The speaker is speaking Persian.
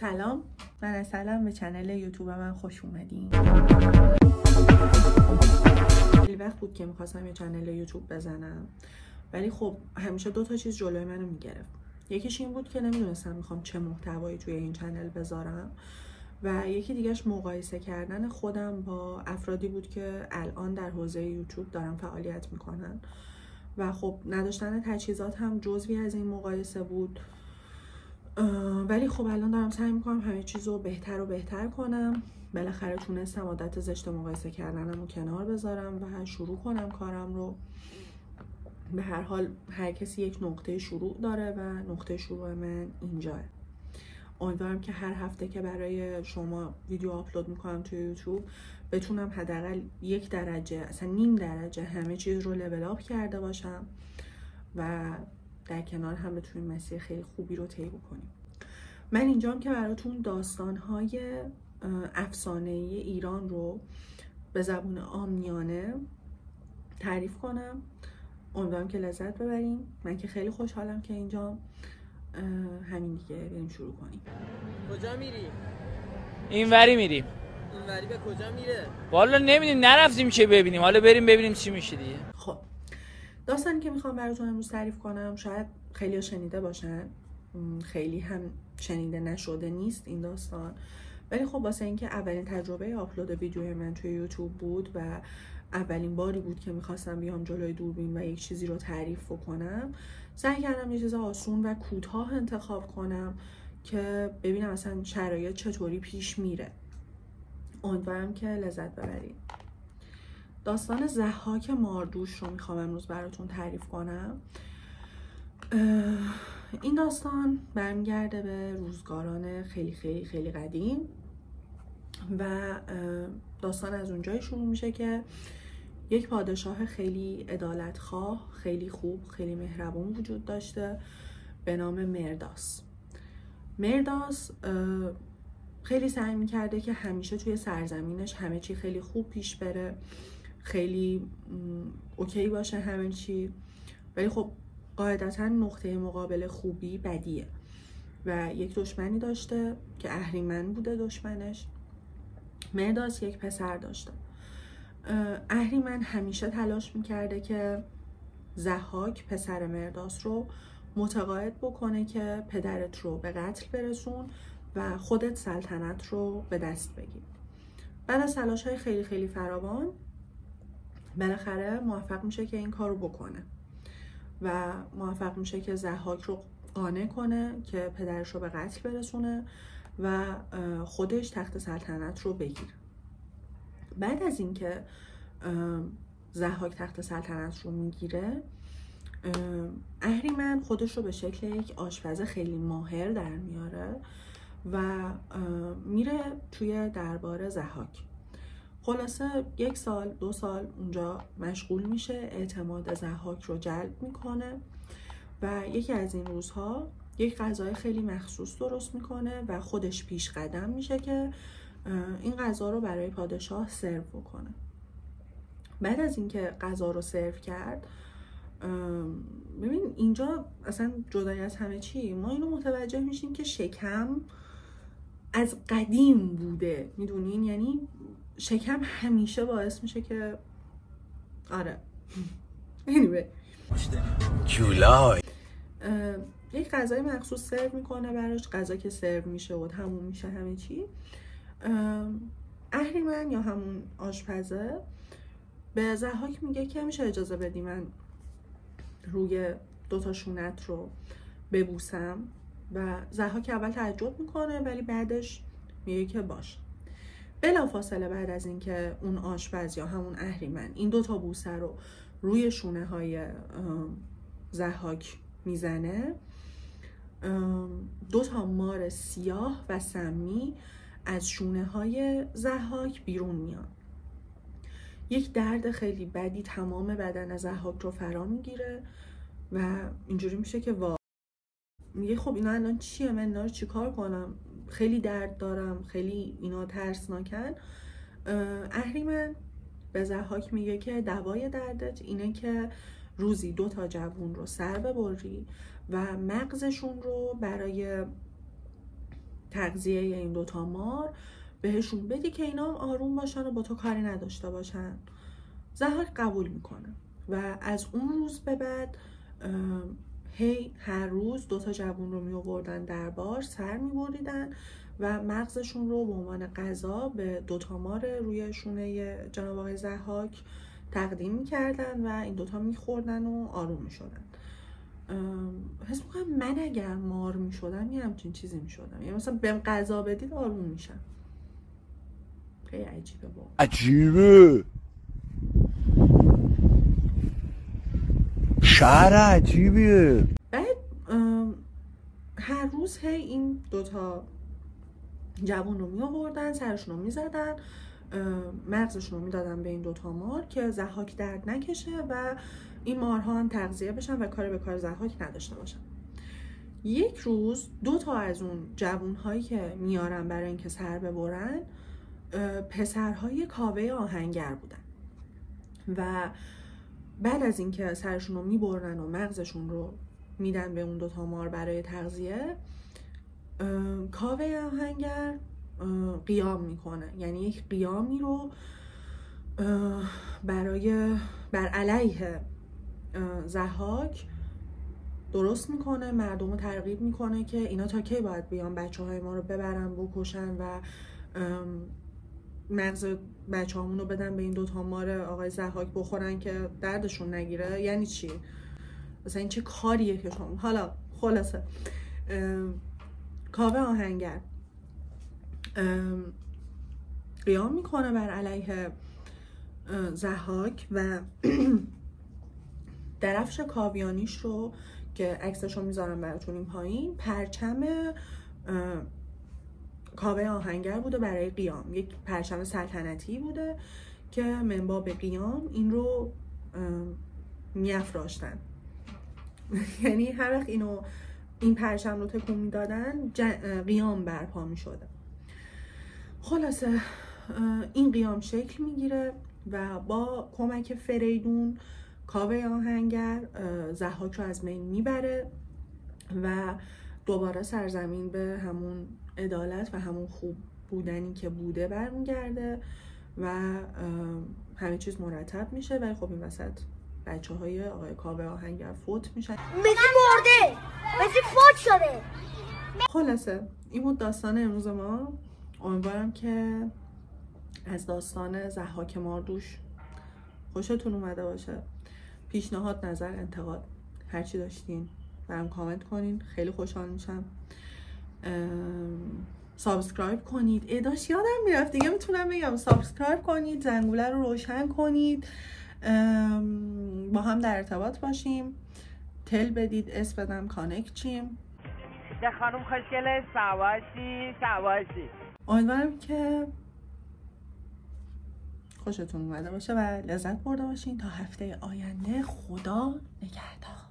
سلام، من اصلا به چنل یوتیوب من خوش اومدین. خیلی وقت بود که میخواستم یه چنل یوتیوب بزنم، ولی خب همیشه دو تا چیز جلوی منو میگرفت. یکیش این بود که نمیدونستم میخوام چه محتوایی توی این چنل بذارم و یکی دیگهش مقایسه کردن خودم با افرادی بود که الان در حوزه یوتیوب دارن فعالیت میکنن و خب نداشتن تجهیزات هم جزوی از این مقایسه بود. ولی خب الان دارم سعی میکنم همه چیز رو بهتر و بهتر کنم. بالاخره تونستم عادت زشت مقایسه کردنم رو کنار بذارم و شروع کنم کارم رو. به هر حال هر کسی یک نقطه شروع داره و نقطه شروع من اینجاه. امیدوارم که هر هفته که برای شما ویدیو آپلود میکنم توی یوتیوب بتونم حداقل 1 درجه، اصلا نیم درجه همه چیز رو لول آپ کرده باشم و در کنار هم بتونیم مسیر خیلی خوبی رو طی کنیم. من اینجام که براتون داستان‌های افسانه‌ای ایران رو به زبون عامیانه تعریف کنم. امیدوارم که لذت ببریم. من که خیلی خوشحالم که اینجام. همین دیگه، بریم شروع کنیم. کجا میری؟ اینوری میریم. اینوری به کجا میره؟ والا نمیدونیم، نرفتیم چه ببینیم، حالا بریم ببینیم چی میشه دیگه. خب داستانی که میخوام براتون امروز تعریف کنم شاید خیلی شنیده باشن، خیلی هم شنیده نشده نیست این داستان، ولی خب واسه اینکه اولین تجربه آپلود ویدیوی من توی یوتیوب بود و اولین باری بود که میخواستم بیام جلوی دوربین و یک چیزی رو تعریف کنم، سعی کردم یه چیز آسون و کوتاه انتخاب کنم که ببینم اصلا شرایط چطوری پیش میره. امیدوارم که لذت ببرید. داستان ضحاک ماردوش رو میخوام امروز براتون تعریف کنم. این داستان برمیگرده به روزگاران خیلی خیلی خیلی قدیم و داستان از اونجایی شروع میشه که یک پادشاه خیلی عدالتخواه، خیلی خوب، خیلی مهربون وجود داشته به نام مرداس. مرداس خیلی سعی میکرده که همیشه توی سرزمینش همه چی خیلی خوب پیش بره، خیلی اوکی باشه همه چی، ولی خب قاعدتا نقطه مقابل خوبی بدیه و یک دشمنی داشته که اهریمن بوده دشمنش. مرداس یک پسر داشته. اهریمن همیشه تلاش میکرده که ضحاک پسر مرداس رو متقاعد بکنه که پدرت رو به قتل برسون و خودت سلطنت رو به دست بگیر. بعد از تلاش‌های خیلی خیلی فراوان بالاخره موفق میشه که این کار رو بکنه و موفق میشه که ضحاک رو قانع کنه که پدرش رو به قتل برسونه و خودش تخت سلطنت رو بگیره. بعد از اینکه ضحاک تخت سلطنت رو میگیره، اهریمن خودش رو به شکل یک آشپز خیلی ماهر در میاره و میره توی دربار ضحاک. خلاصه 1 سال 2 سال اونجا مشغول میشه، اعتماد ضحاک رو جلب میکنه و یکی از این روزها یک غذای خیلی مخصوص درست میکنه و خودش پیش قدم میشه که این غذا رو برای پادشاه سرو بکنه. بعد از اینکه غذا رو سرو کرد، ببین اینجا اصلا جدای از همه چی ما اینو متوجه میشیم که شکم از قدیم بوده، میدونین؟ یعنی شکم همیشه باعث میشه که آره anyway جولای یک غذای مخصوص سرو میکنه براش. غذا که سرو میشه و تموم میشه همه چی، اهریمن یا همون آشپزه به ضحاک میگه که میشه اجازه بدی من روی 2 تا شونت رو ببوسم و ضحاک اول تعجب میکنه ولی بعدش میگه که باش. بلافاصله بعد از اینکه اون آشپز یا همون اهریمن این 2 تا بوسه رو روی شونه های ضحاک میزنه، 2 تا مار سیاه و سمی از شونه های ضحاک بیرون میان. یک درد خیلی بدی تمام بدن ضحاک رو فرا میگیره و اینجوری میشه که میگه خب اینا الان چیه؟ من اینا رو چیکار کنم؟ خیلی درد دارم، خیلی اینا ترسناکن. اهریمن به ضحاک میگه که دوای دردت اینه که روزی 2 تا جوون رو سر ببری و مغزشون رو برای تغذیه این دوتا مار بهشون بدی که اینا آروم باشن و با تو کاری نداشته باشن. ضحاک قبول میکنه و از اون روز به بعد هر روز دوتا جوون رو می آوردن دربار، سر می بریدن و مغزشون رو به عنوان غذا به دوتا مار روی شونه جناب آقای ضحاک تقدیم میکردن و این دوتا میخوردن و آروم میشدن. حس میکنم من اگر مار میشدم یه همچین چیزی میشدم، یعنی مثلا بهم غذا بدید آروم میشم. خیلی عجیبه با عجیبه، شعر عجیبیه. بعد هر روز این دوتا جوون رو می آوردن، سرشون رو می زدن، مغزشون رو می دادن به این دوتا مار که ضحاک درد نکشه و این مارها هم تغذیه بشن و کاری به کار ضحاک نداشته باشن. یک روز دوتا از اون جوون هایی که میارن برای اینکه سر ببرن پسرهای کاوه آهنگر بودن و بعد از اینکه سرشون رو میبرن و مغزشون رو میدن به اون دوتا مار برای تغذیه، کاوه آهنگر قیام میکنه، یعنی یک قیامی رو بر علیه ضحاک درست میکنه، مردم رو ترغیب میکنه که اینا تا کی باید بیان بچه های ما رو ببرن بکشن و مغز بچه همون رو بدن به این دوتا مار آقای ضحاک بخورن که دردشون نگیره. یعنی چی؟ مثلا این چه کاریه که شما؟ حالا خلاصه کاوه آهنگر قیام میکنه بر علیه ضحاک و درفش کاویانیش رو که عکسش رو میذارم براتون این پایین، پرچم کاوه آهنگر بوده برای قیام، یک پرچم سلطنتی بوده که منباب قیام این رو میافراشتن. یعنی هر وقت این پرچم رو تکون میدادن قیام برپا میشده. خلاصه این قیام شکل میگیره و با کمک فریدون کاوه آهنگر ضحاک رو از بین میبره و دوباره سرزمین به همون عدالت و همون خوب بودنی که بوده برمیگرده و همه چیز مرتب میشه. ولی خب این وسط بچه های آقای کاوه آهنگر فوت میشن. مسی مرده، مسی فوت شده. خلاصه این بود داستان امروز ما. امیدوارم که از داستان ضحاک ماردوش خوشتون اومده باشه. پیشنهاد، نظر، انتقاد هرچی داشتین برام کامنت کنین، خیلی خوشحال میشم. سابسکرایب کنید، داشت یادم میرفت دیگه، میتونم بگم سابسکرایب کنید، زنگوله رو روشن کنید، با هم در ارتباط باشیم، تل بدید، اسم بدم کانکت چیم. ده خانم خوشگله، سواشی. امیدوارم که خوشتون اومده باشه و لذت برده باشین. تا هفته آینده، خدا نگهدار.